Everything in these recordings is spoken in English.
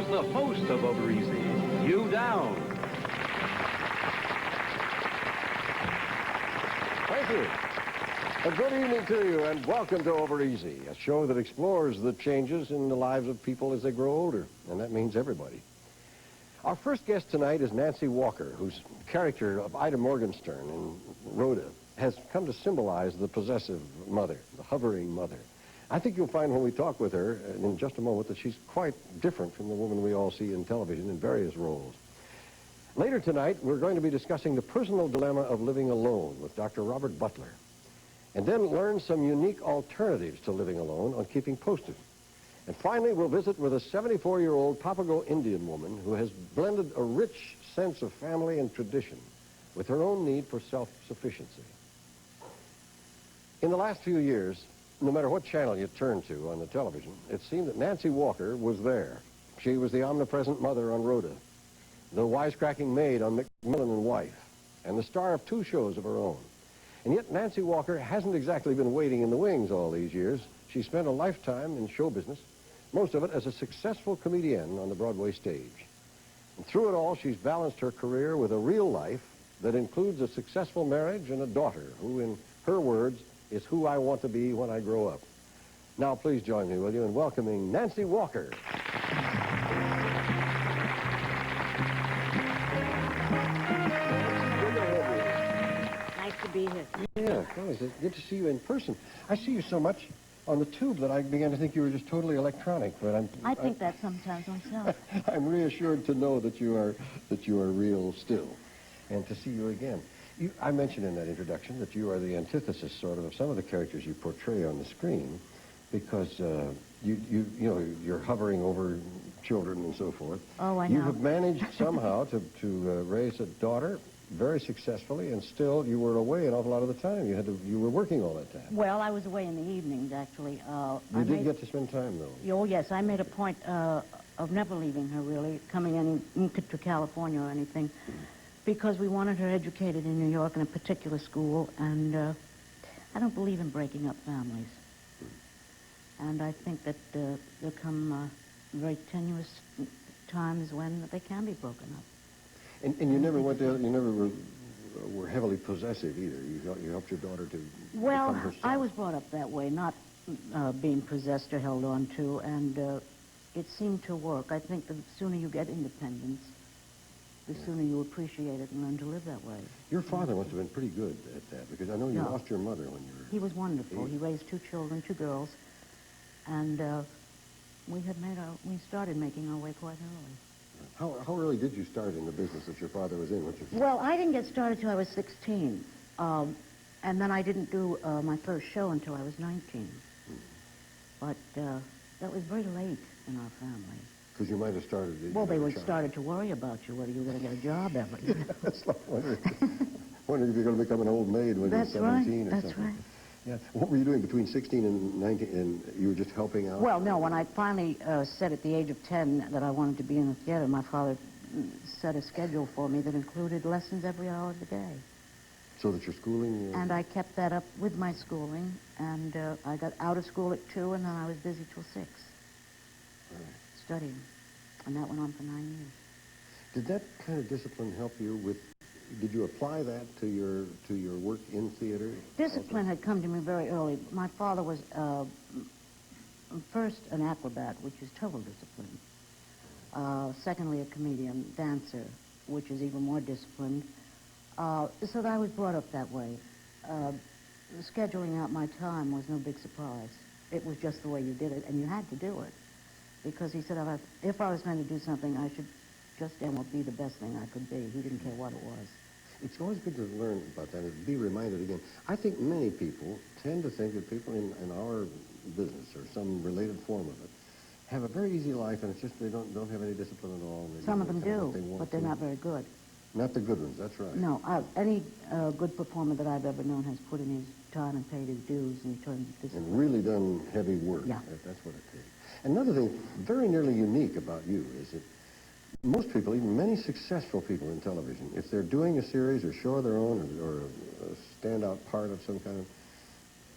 here's the host of Over Easy, Hugh Downs. Thank you. A good evening to you, and welcome to Over Easy, a show that explores the changes in the lives of people as they grow older, and that means everybody. Our first guest tonight is Nancy Walker, whose character of Ida Morgenstern in Rhoda has come to symbolize the possessive mother, the hovering mother. I think you'll find when we talk with her in just a moment that she's quite different from the woman we all see in television in various roles. Later tonight, we're going to be discussing the personal dilemma of living alone with Dr. Robert Butler, and then learn some unique alternatives to living alone on Keeping Posted. And finally, we'll visit with a 74-year-old Papago Indian woman who has blended a rich sense of family and tradition with her own need for self-sufficiency. In the last few years, no matter what channel you turned to on the television, it seemed that Nancy Walker was there. She was the omnipresent mother on Rhoda, the wisecracking maid on McMillan and Wife, and the star of 2 shows of her own. And yet Nancy Walker hasn't exactly been waiting in the wings all these years. She spent a lifetime in show business, most of it as a successful comedian on the Broadway stage. And through it all, she's balanced her career with a real life that includes a successful marriage and a daughter who, in her words, is who I want to be when I grow up. Now, please join me, will you, in welcoming Nancy Walker. Nice to be here. Yeah, well, it's good to see you in person. I see you so much on the tube that I began to think you were just totally electronic, but I think that sometimes myself. I'm reassured to know that you are real still, and to see you again. I mentioned in that introduction that you are the antithesis, sort of some of the characters you portray on the screen, because you're hovering over children and so forth. Oh, I know. You have managed somehow to raise a daughter very successfully, and still you were away an awful lot of the time. You were working all that time. Well, I was away in the evenings, actually. You did get to spend time, though. Oh, yes. I made a point of never leaving her, really, coming to California or anything, because we wanted her educated in New York in a particular school, and I don't believe in breaking up families. And I think that there come very tenuous times when they can be broken up. And you never were heavily possessive either. You helped your daughter to become herself. I was brought up that way, not being possessed or held on to, and it seemed to work. I think the sooner you get independence, the sooner you appreciate it and learn to live that way. Your father must have been pretty good at that, because I know you lost your mother when you were... He was wonderful. 8. He raised 2 children, 2 girls, and we started making our way quite early. How early did you start in the business that your father was in? Well, I didn't get started till I was 16, and then I didn't do my first show until I was 19. But that was very late in our family. Because you might have started... Well, they started to worry about you, whether you were going to get a job ever. That's like wondering if you're going to become an old maid when you're 17 or something. That's right. Yeah. What were you doing between 16 and 19, and you were just helping out? Well, no, when I finally said at the age of 10 that I wanted to be in the theater, my father set a schedule for me that included lessons every hour of the day. So that your schooling... And I kept that up with my schooling, and I got out of school at 2, and then I was busy till 6. Right. Studying. And that went on for 9 years. Did that kind of discipline help you with... Did you apply that to your work in theater? Discipline had come to me very early. My father was first an acrobat, which is total discipline. Secondly, a comedian, dancer, which is even more disciplined. So that I was brought up that way. Scheduling out my time was no big surprise. It was just the way you did it, and you had to do it. Because he said if I was going to do something, I should just damn well be the best thing I could be. He didn't care what it was. It's always good to learn about that and be reminded again. I think many people tend to think that people in our business or some related form of it have a very easy life, and it's just they don't have any discipline at all. Some of them do, but they're not very good. Not the good ones, that's right. No, any good performer that I've ever known has put in his time and paid his dues in terms of discipline. And really done heavy work. Yeah. That's what it takes. Another thing very nearly unique about you is that most people, even many successful people in television, if they're doing a series or show of their own or a standout part of some kind of,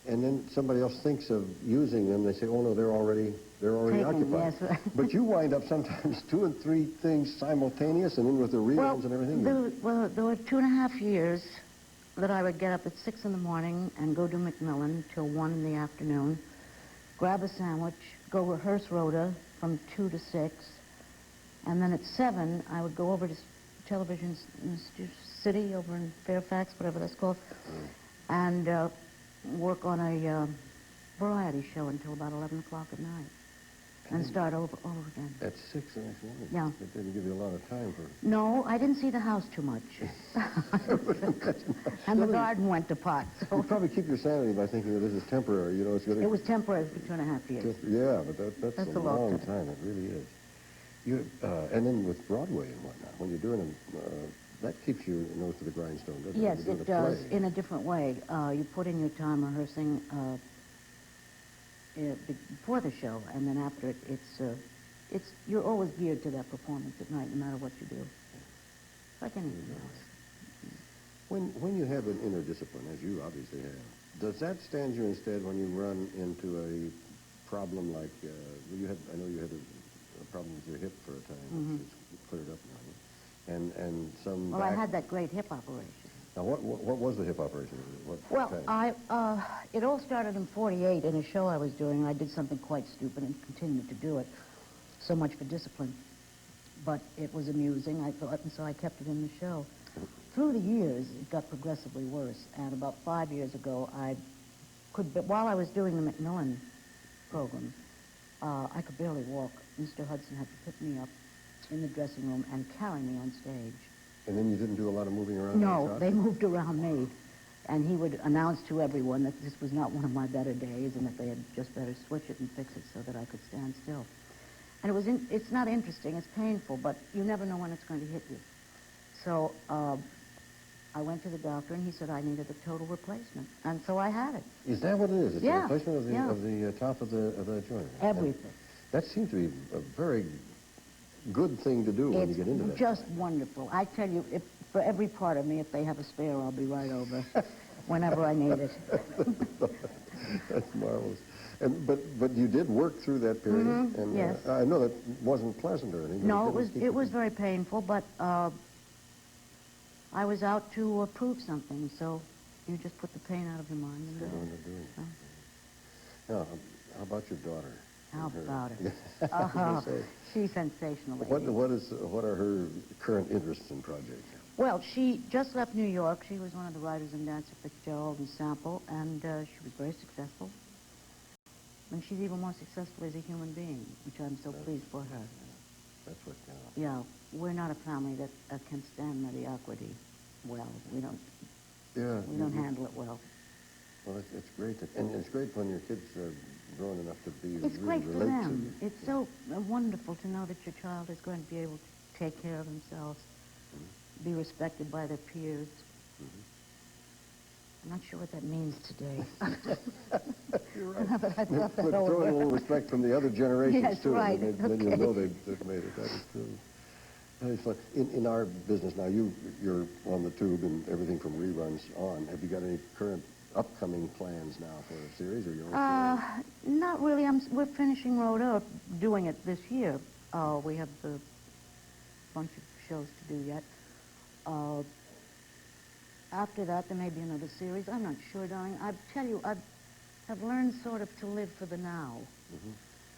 and then somebody else thinks of using them. They say, "Oh no, they're already Taken, occupied." yes, right. But you wind up sometimes 2 and 3 things simultaneous, and then with the reruns and everything. There were 2.5 years that I would get up at 6 in the morning and go to Macmillan till 1 in the afternoon, grab a sandwich, go rehearse Rhoda from 2 to 6, and then at 7 I would go over to Television City over in Fairfax, whatever that's called, and work on a variety show until about 11 o'clock at night, and start over again. At 6 the next morning? Yeah. It didn't give you a lot of time for... No, I didn't see the house too much. And the garden went to pot. So. You probably keep your sanity by thinking that this is temporary. You know, it's going to... It was temporary for 2.5 years. Yeah, but that's a long time. time. It really is. You and then with Broadway and whatnot, when you're doing them, that keeps your nose to the grindstone, doesn't it? Yes, it does, in a different way. You put in your time rehearsing before the show, and then after it, it's you're always geared to that performance at night, no matter what you do. It's like anything else. When you have an inner discipline, as you obviously have, does that stand you instead when you run into a problem like I know you had a problem with your hip for a time, which is cleared up now, and some. Well, I had that great hip operation. Now, what was the hip operation? It all started in '48 in a show I was doing. I did something quite stupid and continued to do it. So much for discipline. But it was amusing, I thought, and so I kept it in the show. Through the years, it got progressively worse. And about 5 years ago, while I was doing the Macmillan program, I could barely walk. Mr. Hudson had to pick me up in the dressing room and carry me on stage. And then you didn't do a lot of moving around? No, they moved around me. And he would announce to everyone that this was not one of my better days and that they had just better switch it and fix it so that I could stand still. And it's not interesting, it's painful, but you never know when it's going to hit you. So I went to the doctor and he said I needed a total replacement. And so I had it. Is that what it is? It's a replacement of the top of the joint? Everything. And that seems to be a very good thing to do when you get into that. It's just wonderful. I tell you, for every part of me, if they have a spare, I'll be right over whenever I need it. That's marvelous. But you did work through that period, and yes. I know that wasn't pleasant or anything. No, it was very painful, but I was out to prove something, so you just put the pain out of your mind and go. Now, how about your daughter? How about her? She's sensational. What are her current interests and projects? Well, she just left New York. She was one of the writers in Dancer Fitzgerald and Sample, and she was very successful. And she's even more successful as a human being, which I'm so pleased for her. That's what counts. Yeah, we're not a family that can stand mediocrity well. We don't handle it well. Well, it's great. And it's great when your kids are grown enough to be It's really great for relate them. to you. It's so wonderful to know that your child is going to be able to take care of themselves, be respected by their peers. I'm not sure what that means today. You're right. But I thought that But over. throwing a little respect from the other generations, Yes, too. right. Then you know they've made it. That is true. That is fun. In our business now, you're on the tube and everything from reruns on. Have you got any current upcoming plans now for a series or your own series? Not really. We're finishing Rhoda, or doing it this year. We have a bunch of shows to do yet. After that, there may be another series. I'm not sure, darling. I tell you, I've learned sort of to live for the now.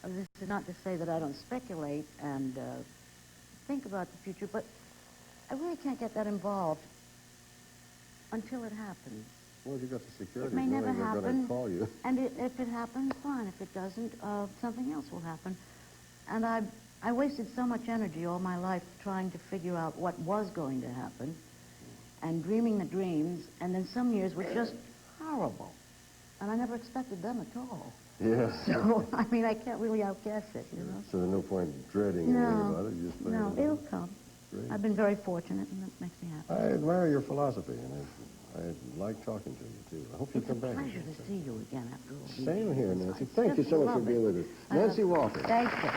This is not to say that I don't speculate and think about the future, but I really can't get that involved until it happens. Well, you've got the security. It may never They're going happen. to call you. And if it happens, fine. If it doesn't, something else will happen. And I wasted so much energy all my life trying to figure out what was going to happen and dreaming the dreams, and then some years were just horrible. And I never expected them at all. Yeah. So, I mean, I can't really outguess it, you know. So there's no point dreading anything about it. You just let it it'll come. Great. I've been very fortunate, and that makes me happy. I admire your philosophy, and I like talking to you, too. I hope you come back. It's a pleasure to see you again after all these Same years. here, Nancy. It's Thank you just so much for lovely. being with us. Nancy Walker. Thank you.